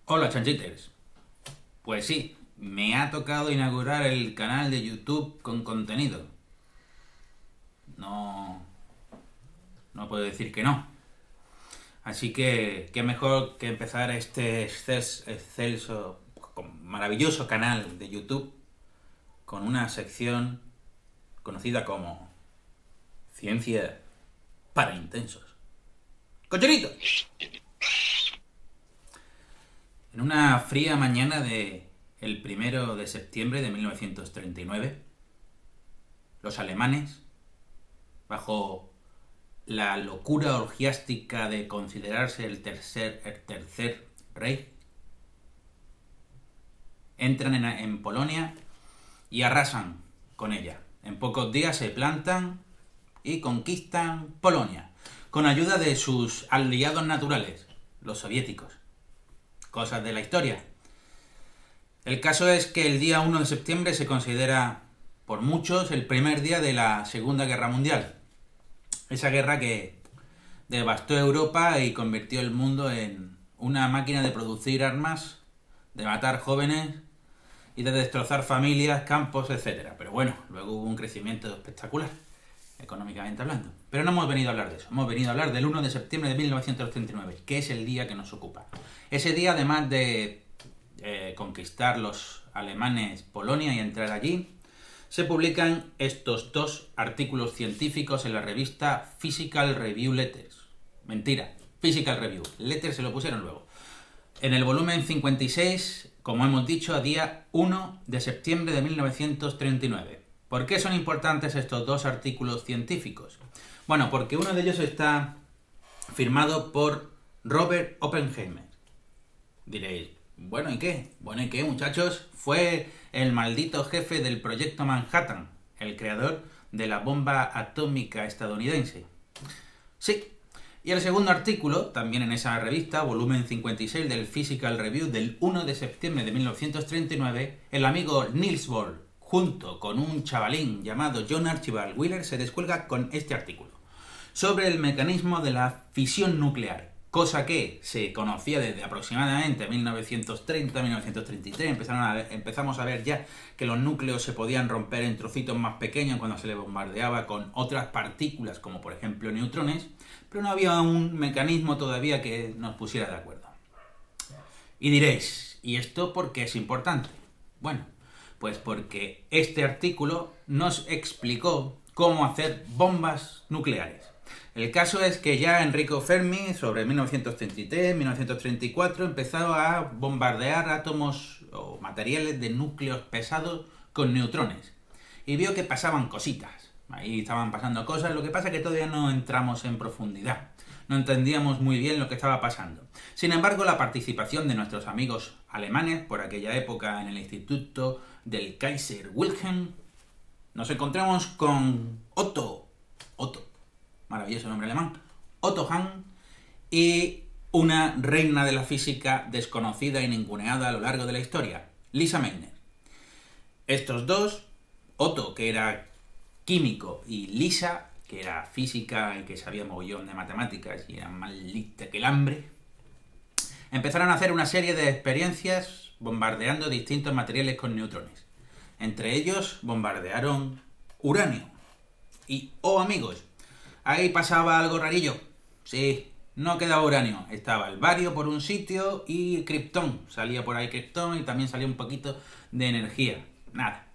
Hola chanchites. Pues sí, me ha tocado inaugurar el canal de YouTube con contenido. No, no puedo decir que no. Así que qué mejor que empezar este excelso, maravilloso canal de YouTube con una sección conocida como Ciencia para Intensos. ¡Cocherito! En una fría mañana de el 1 de septiembre de 1939, los alemanes, bajo la locura orgiástica de considerarse el tercer Reich, entran en Polonia y arrasan con ella. En pocos días se plantan y conquistan Polonia, con ayuda de sus aliados naturales, los soviéticos. Cosas de la historia. El caso es que el día 1 de septiembre se considera por muchos el primer día de la Segunda Guerra Mundial. Esa guerra que devastó Europa y convirtió el mundo en una máquina de producir armas, de matar jóvenes y de destrozar familias, campos, etc. Pero bueno, luego hubo un crecimiento espectacular, económicamente hablando. Pero no hemos venido a hablar de eso, hemos venido a hablar del 1 de septiembre de 1939, que es el día que nos ocupa. Ese día, además de conquistar los alemanes Polonia y entrar allí, se publican estos dos artículos científicos en la revista Physical Review Letters. Mentira, Physical Review Letters se lo pusieron luego. En el volumen 56, como hemos dicho, a día 1 de septiembre de 1939. ¿Por qué son importantes estos dos artículos científicos? Bueno, porque uno de ellos está firmado por Robert Oppenheimer. Diréis, bueno, ¿y qué? Bueno, ¿y qué, muchachos? Fue el maldito jefe del proyecto Manhattan, el creador de la bomba atómica estadounidense. Sí. Y el segundo artículo, también en esa revista, volumen 56 del Physical Review del 1 de septiembre de 1939, el amigo Niels Bohr, junto con un chavalín llamado John Archibald Wheeler, se descuelga con este artículo sobre el mecanismo de la fisión nuclear. Cosa que se conocía desde aproximadamente 1930-1933. Empezamos a ver ya que los núcleos se podían romper en trocitos más pequeños cuando se les bombardeaba con otras partículas, como por ejemplo neutrones, pero no había un mecanismo todavía que nos pusiera de acuerdo. Y diréis, ¿y esto por qué es importante? Bueno, pues porque este artículo nos explicó cómo hacer bombas nucleares. El caso es que ya Enrico Fermi, sobre 1933-1934, empezó a bombardear átomos o materiales de núcleos pesados con neutrones. Y vio que pasaban cositas. Ahí estaban pasando cosas, lo que pasa es que todavía no entramos en profundidad. No entendíamos muy bien lo que estaba pasando. Sin embargo, la participación de nuestros amigos alemanes, por aquella época en el Instituto del Kaiser Wilhelm, nos encontramos con Otto, maravilloso nombre alemán, Otto Hahn, y una reina de la física desconocida y ninguneada a lo largo de la historia, Lisa Meitner. Estos dos, Otto, que era químico, y Lisa, que era física y que sabía mogollón de matemáticas y era más lista que el hambre, empezaron a hacer una serie de experiencias bombardeando distintos materiales con neutrones. Entre ellos bombardearon uranio. Y, oh amigos, ahí pasaba algo rarillo. Sí, no quedaba uranio. Estaba el bario por un sitio y kriptón. Salía por ahí kriptón y también salía un poquito de energía. Nada.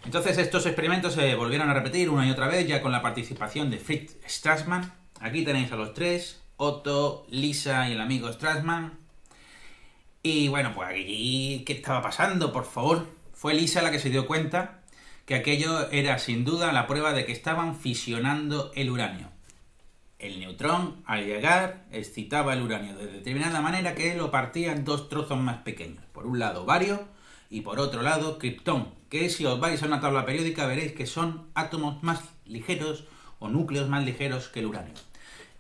Entonces estos experimentos se volvieron a repetir una y otra vez, ya con la participación de Fritz Strassmann. Aquí tenéis a los tres, Otto, Lisa y el amigo Strassmann. Y bueno, pues aquí, ¿qué estaba pasando? Por favor. Fue Lisa la que se dio cuenta que aquello era sin duda la prueba de que estaban fisionando el uranio. El neutrón, al llegar, excitaba el uranio de determinada manera que lo partía en dos trozos más pequeños. Por un lado bario y por otro lado kriptón, que si os vais a una tabla periódica veréis que son átomos más ligeros o núcleos más ligeros que el uranio.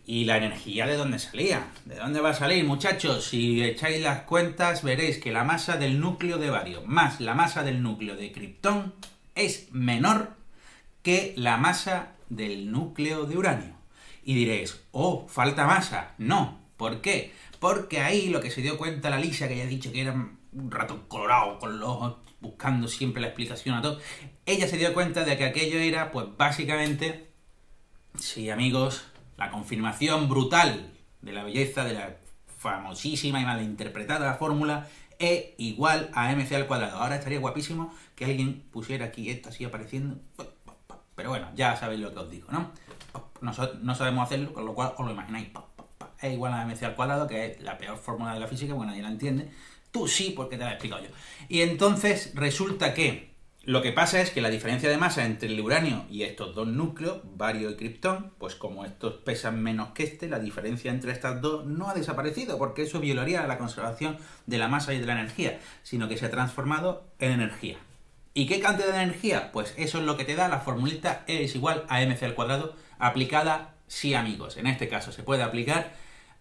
¿Y la energía de dónde salía? ¿De dónde va a salir, muchachos? Si echáis las cuentas veréis que la masa del núcleo de bario más la masa del núcleo de kriptón es menor que la masa del núcleo de uranio. Y diréis, oh, falta masa. No. ¿Por qué? porque ahí lo que se dio cuenta la Lisa, que ya he dicho que era un ratón colorado, con los ojos buscando siempre la explicación a todo, ella se dio cuenta de que aquello era, pues básicamente, sí amigos, la confirmación brutal de la belleza de la famosísima y malinterpretada fórmula E igual a mc al cuadrado. Ahora estaría guapísimo que alguien pusiera aquí esto así apareciendo, pero bueno, ya sabéis lo que os digo, ¿no? No sabemos hacerlo, con lo cual os lo imagináis. E igual a mc al cuadrado, que es la peor fórmula de la física, porque nadie la entiende. Tú sí, porque te la he explicado yo. Y entonces resulta que lo que pasa es que la diferencia de masa entre el uranio y estos dos núcleos, bario y kriptón, pues como estos pesan menos que este, la diferencia entre estas dos no ha desaparecido, porque eso violaría la conservación de la masa y de la energía, sino que se ha transformado en energía. ¿Y qué cantidad de energía? Pues eso es lo que te da la formulita E es igual a mc al cuadrado, aplicada, sí amigos, en este caso se puede aplicar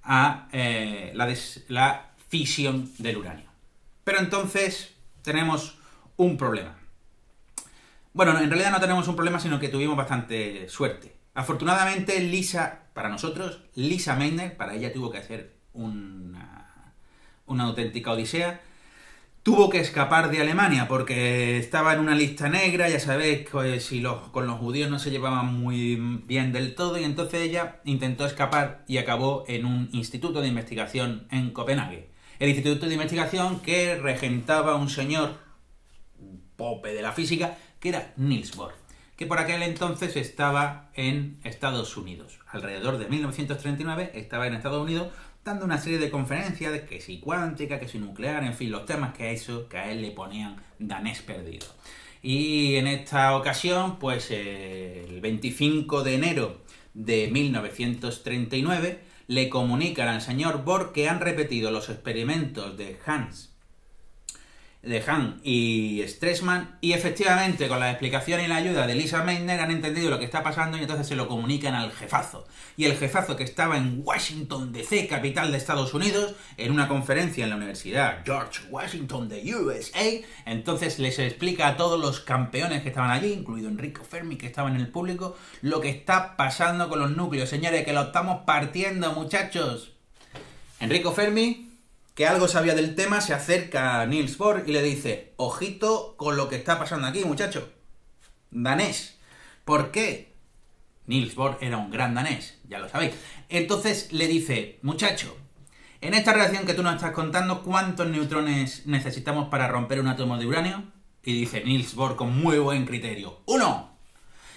a la fisión del uranio. Pero entonces tenemos un problema. Bueno, en realidad no tenemos un problema, sino que tuvimos bastante suerte. Afortunadamente, para nosotros, Lisa Meitner, para ella tuvo que hacer una auténtica odisea, tuvo que escapar de Alemania porque estaba en una lista negra, ya sabéis que con los judíos no se llevaban muy bien del todo, y entonces ella intentó escapar y acabó en un instituto de investigación en Copenhague. El instituto de investigación que regentaba un señor, un pope de la física, que era Niels Bohr, que por aquel entonces estaba en Estados Unidos. Alrededor de 1939 estaba en Estados Unidos dando una serie de conferencias de que si cuántica, que si nuclear, en fin, los temas que a él le ponían danés perdido. Y en esta ocasión, pues el 25 de enero de 1939, le comunican al señor Bohr que han repetido los experimentos de Hahn y Stresemann, y efectivamente con la explicación y la ayuda de Lisa Meitner han entendido lo que está pasando, y entonces se lo comunican al jefazo. Y el jefazo, que estaba en Washington DC, capital de Estados Unidos, en una conferencia en la Universidad George Washington de USA, entonces les explica a todos los campeones que estaban allí, incluido Enrico Fermi, que estaba en el público, lo que está pasando con los núcleos. Señores, que lo estamos partiendo, muchachos. Enrico Fermi, que algo sabía del tema, se acerca a Niels Bohr y le dice: ojito con lo que está pasando aquí, muchacho. Danés. ¿Por qué? Niels Bohr era un gran danés, ya lo sabéis. Entonces le dice: muchacho, en esta reacción que tú nos estás contando, ¿cuántos neutrones necesitamos para romper un átomo de uranio? Y dice Niels Bohr con muy buen criterio: 1.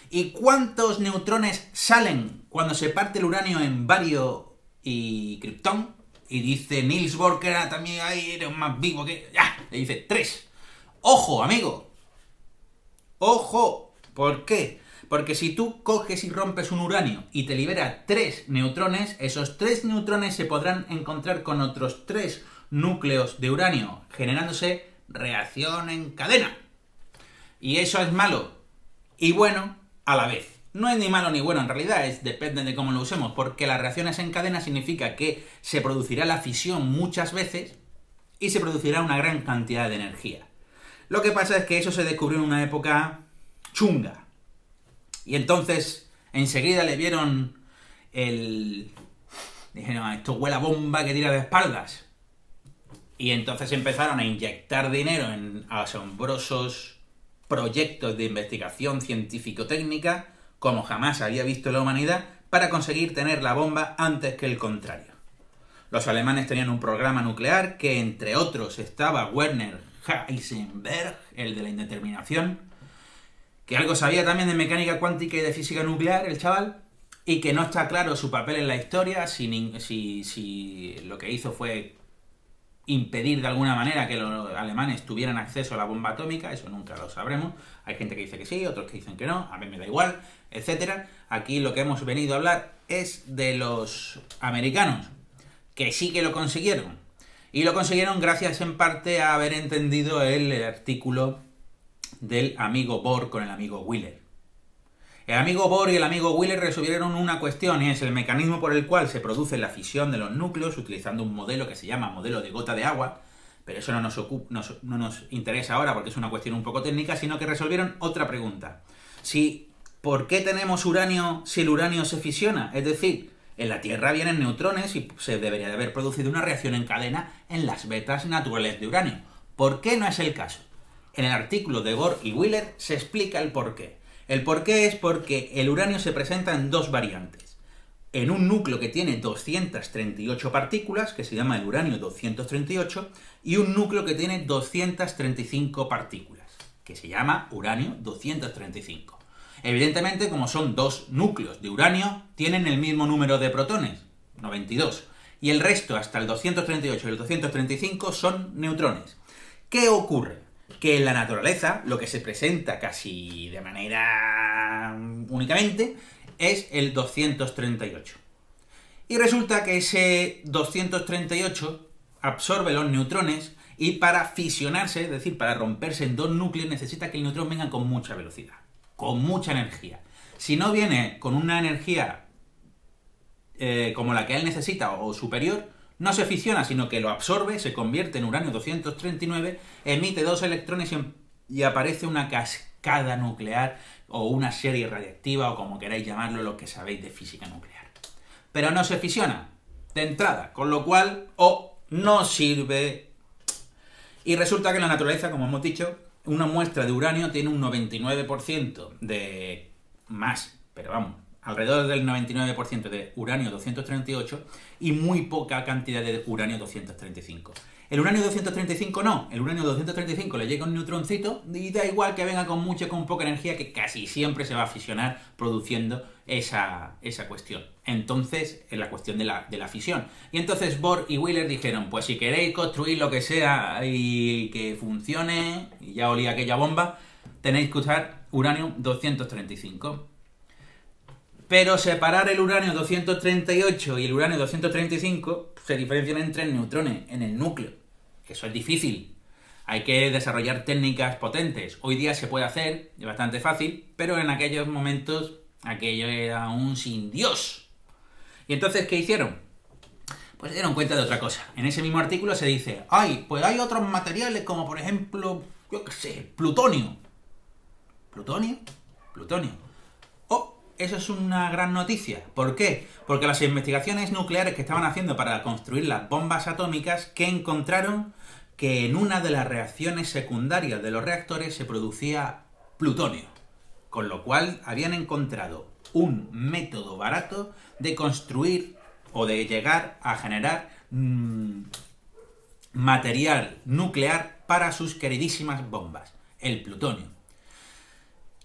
¿Y cuántos neutrones salen cuando se parte el uranio en bario y kriptón? Y dice Niels Bohr, que era también ahí, era más vivo que... ¡Ya! Le dice 3. ¡Ojo, amigo! ¡Ojo! ¿Por qué? Porque si tú coges y rompes un uranio y te libera 3 neutrones, esos 3 neutrones se podrán encontrar con otros 3 núcleos de uranio, generándose reacción en cadena. Y eso es malo y bueno a la vez. No es ni malo ni bueno en realidad, depende de cómo lo usemos, porque las reacciones en cadena significa que se producirá la fisión muchas veces y se producirá una gran cantidad de energía. Lo que pasa es que eso se descubrió en una época chunga. Y entonces enseguida le vieron dijeron: esto huele a bomba que tira de espaldas. Y entonces empezaron a inyectar dinero en asombrosos proyectos de investigación científico-técnica como jamás había visto la humanidad, para conseguir tener la bomba antes que el contrario. Los alemanes tenían un programa nuclear que, entre otros, estaba Werner Heisenberg, el de la indeterminación, que algo sabía también de mecánica cuántica y de física nuclear, el chaval, y que no está claro su papel en la historia, si lo que hizo fue impedir de alguna manera que los alemanes tuvieran acceso a la bomba atómica. Eso nunca lo sabremos. Hay gente que dice que sí, otros que dicen que no, a mí me da igual, etcétera. Aquí lo que hemos venido a hablar es de los americanos, que sí que lo consiguieron. Y lo consiguieron gracias en parte a haber entendido el artículo del amigo Bohr con el amigo Wheeler. El amigo Bohr y el amigo Wheeler resolvieron una cuestión, y es el mecanismo por el cual se produce la fisión de los núcleos utilizando un modelo que se llama modelo de gota de agua, pero eso no nos interesa ahora porque es una cuestión un poco técnica, sino que resolvieron otra pregunta. ¿Por qué tenemos uranio si el uranio se fisiona? Es decir, En la Tierra vienen neutrones y se debería de haber producido una reacción en cadena en las vetas naturales de uranio. ¿Por qué no es el caso? En el artículo de Bohr y Wheeler se explica el porqué. El porqué es porque el uranio se presenta en dos variantes. En un núcleo que tiene 238 partículas, que se llama el uranio 238, y un núcleo que tiene 235 partículas, que se llama uranio 235. Evidentemente, como son dos núcleos de uranio, tienen el mismo número de protones, 92, y el resto, hasta el 238 y el 235, son neutrones. ¿Qué ocurre? Que en la naturaleza lo que se presenta casi de manera únicamente es el 238. Y resulta que ese 238 absorbe los neutrones y para fisionarse, es decir, para romperse en dos núcleos, necesita que el neutrón venga con mucha velocidad, con mucha energía. Si no viene con una energía como la que él necesita o superior, no se fisiona, sino que lo absorbe, se convierte en uranio 239, emite dos electrones y aparece una cascada nuclear o una serie radiactiva o como queráis llamarlo, lo que sabéis de física nuclear. Pero no se fisiona de entrada, con lo cual no sirve. Y resulta que en la naturaleza, como hemos dicho, una muestra de uranio tiene un 99% de más, pero vamos, alrededor del 99% de uranio 238 y muy poca cantidad de uranio 235. El uranio 235 no, el uranio 235 le llega un neutroncito y da igual que venga con mucha o con poca energía, que casi siempre se va a fisionar produciendo esa cuestión. Entonces, es la cuestión de la fisión. Y entonces Bohr y Wheeler dijeron, pues si queréis construir lo que sea y que funcione, y ya olía aquella bomba, tenéis que usar uranio 235. Pero separar el uranio 238 y el uranio 235 se diferencian entre neutrones en el núcleo. Eso es difícil. Hay que desarrollar técnicas potentes. Hoy día se puede hacer, es bastante fácil, pero en aquellos momentos aquello era un sin Dios. ¿Y entonces qué hicieron? Pues se dieron cuenta de otra cosa. En ese mismo artículo se dice, pues hay otros materiales como por ejemplo, yo qué sé, plutonio. ¿Plutonio? Plutonio. Eso es una gran noticia. ¿Por qué? Porque las investigaciones nucleares que estaban haciendo para construir las bombas atómicas, que encontraron que en una de las reacciones secundarias de los reactores se producía plutonio. Con lo cual habían encontrado un método barato de construir o de llegar a generar material nuclear para sus queridísimas bombas, el plutonio.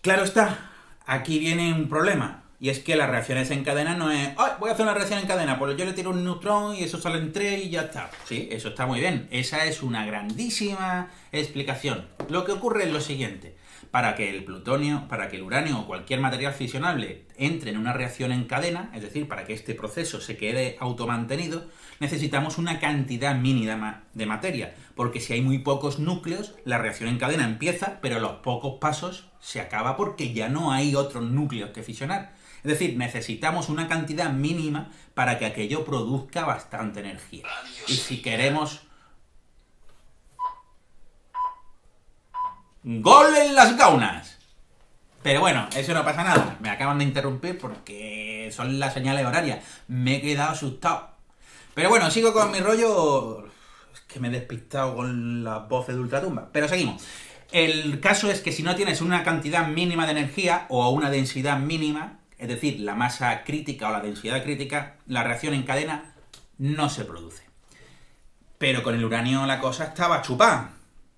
Claro está. Aquí viene un problema, y es que las reacciones en cadena no es voy a hacer una reacción en cadena, pues yo le tiro un neutrón y eso sale en 3 y ya está. Sí, eso está muy bien, esa es una grandísima explicación. Lo que ocurre es lo siguiente, para que el plutonio, para que el uranio o cualquier material fisionable entre en una reacción en cadena, es decir, para que este proceso se quede automantenido, necesitamos una cantidad mínima de materia, porque si hay muy pocos núcleos, la reacción en cadena empieza, pero a los pocos pasos se acaba porque ya no hay otros núcleos que fisionar. Es decir, necesitamos una cantidad mínima para que aquello produzca bastante energía. Y si queremos... ¡Gol en las gaunas! Pero bueno, eso no pasa nada. Me acaban de interrumpir porque son las señales horarias. Me he quedado asustado. Pero bueno, sigo con mi rollo... Es que me he despistado con las voces de ultratumba. Pero seguimos. El caso es que si no tienes una cantidad mínima de energía o una densidad mínima, es decir, la masa crítica o la densidad crítica, la reacción en cadena no se produce. Pero con el uranio la cosa estaba chupada.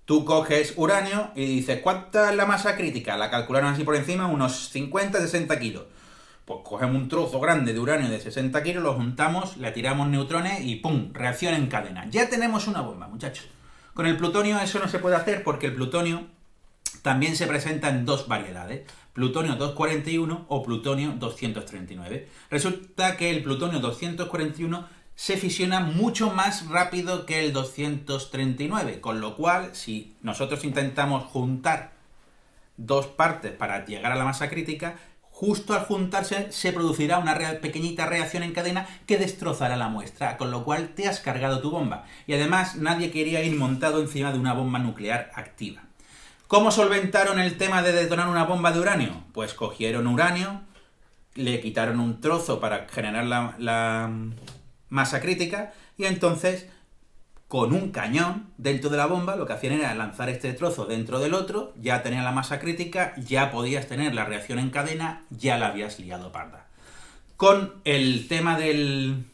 Tú coges uranio y dices, ¿cuánta es la masa crítica? La calcularon así por encima, unos 50-60 kilos. Pues cogemos un trozo grande de uranio de 60 kilos, lo juntamos, le tiramos neutrones y ¡pum! Reacción en cadena. Ya tenemos una bomba, muchachos. Con el plutonio eso no se puede hacer porque el plutonio también se presenta en dos variedades, plutonio 241 o plutonio 239. Resulta que el plutonio 241 se fisiona mucho más rápido que el 239, con lo cual, si nosotros intentamos juntar dos partes para llegar a la masa crítica, justo al juntarse se producirá una pequeñita reacción en cadena que destrozará la muestra, con lo cual te has cargado tu bomba. Y además nadie quería ir montado encima de una bomba nuclear activa. ¿Cómo solventaron el tema de detonar una bomba de uranio? Pues cogieron uranio, le quitaron un trozo para generar la masa crítica y entonces con un cañón dentro de la bomba lo que hacían era lanzar este trozo dentro del otro, ya tenías la masa crítica, ya podías tener la reacción en cadena, ya la habías liado parda. Con el tema del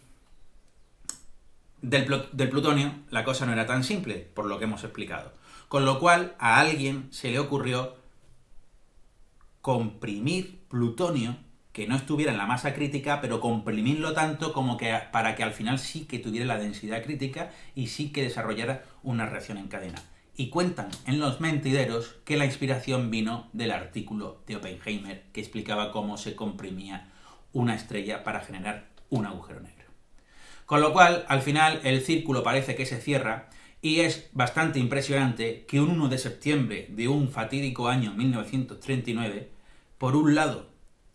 plutonio, la cosa no era tan simple, por lo que hemos explicado. Con lo cual, a alguien se le ocurrió comprimir plutonio que no estuviera en la masa crítica, pero comprimirlo tanto como que para que al final sí que tuviera la densidad crítica y sí que desarrollara una reacción en cadena. Y cuentan en los mentideros que la inspiración vino del artículo de Oppenheimer que explicaba cómo se comprimía una estrella para generar un agujero negro. Con lo cual, al final, el círculo parece que se cierra y es bastante impresionante que un 1 de septiembre de un fatídico año 1939, por un lado,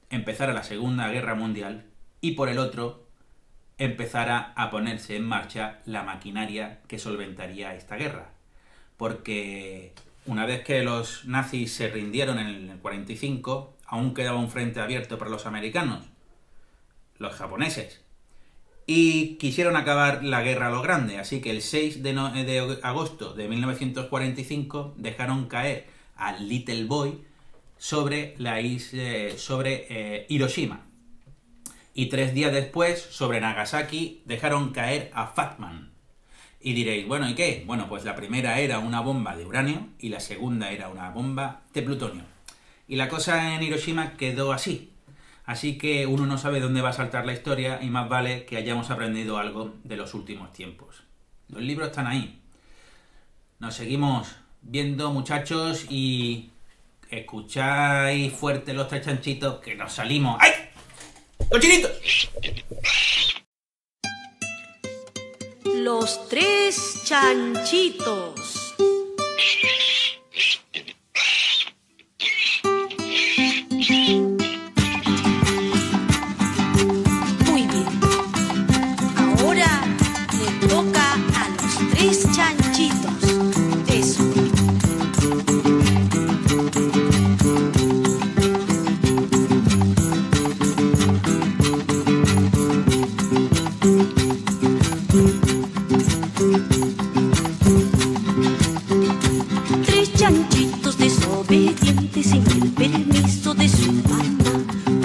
empezara la Segunda Guerra Mundial y por el otro empezara a ponerse en marcha la maquinaria que solventaría esta guerra. Porque una vez que los nazis se rindieron en el 45, aún quedaba un frente abierto para los americanos, los japoneses, y quisieron acabar la guerra a lo grande, así que el 6 de agosto de 1945 dejaron caer a Little Boy sobre Hiroshima. Y 3 días después, sobre Nagasaki, dejaron caer a Fat Man. Y diréis, bueno, ¿y qué? Bueno, pues la primera era una bomba de uranio y la segunda era una bomba de plutonio. Y la cosa en Hiroshima quedó así. Así que uno no sabe dónde va a saltar la historia y más vale que hayamos aprendido algo de los últimos tiempos. Los libros están ahí. Nos seguimos viendo, muchachos, y escucháis fuerte los 3 chanchitos que nos salimos. ¡Ay! ¡Cochinitos! Los 3 chanchitos. Muy bien. Ahora le toca a los 3 chanchitos. Eso. Chanchitos desobedientes sin el permiso de su mamá.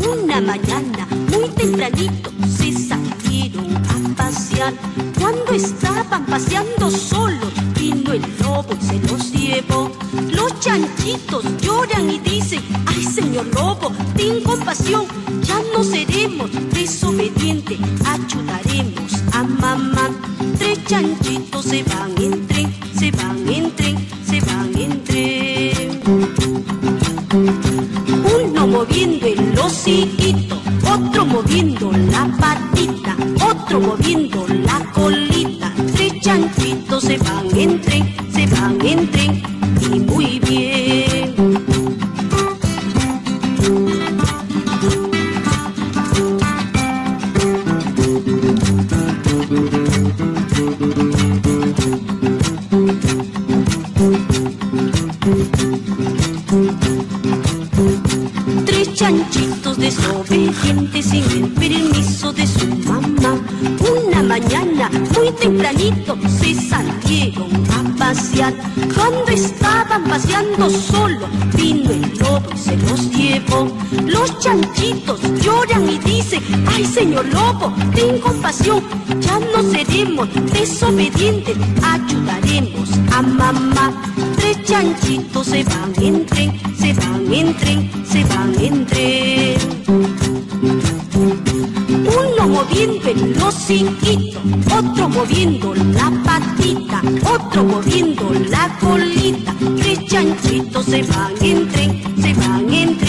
Una mañana muy tempranito se salieron a pasear. Cuando estaban paseando solos vino el lobo y se los llevó. Los chanchitos lloran y dicen: ay, señor lobo, ten compasión, ya no seremos desobedientes, ayudaremos a mamá. 3 chanchitos se van en tren, se van en tren, se van en tren. Uno moviendo el hociquito, otro moviendo la patita, otro moviendo la colita. 3 chanchitos se van en tren, se van en tren, y muy bien. Chanchitos desobedientes sin el permiso de su mamá. Una mañana muy tempranito se salieron a pasear. Cuando estaban paseando solo vino el lobo y se los llevó. Los chanchitos lloran y dicen: ay, señor lobo, ten compasión, ya no seremos desobedientes, ayudaremos a mamá. 3 chanchitos se van en tren, se van en tren, se van en tren. Uno moviendo el hociquito, otro moviendo la patita, otro moviendo la colita. 3 chanchitos se van en tren, se van en tren.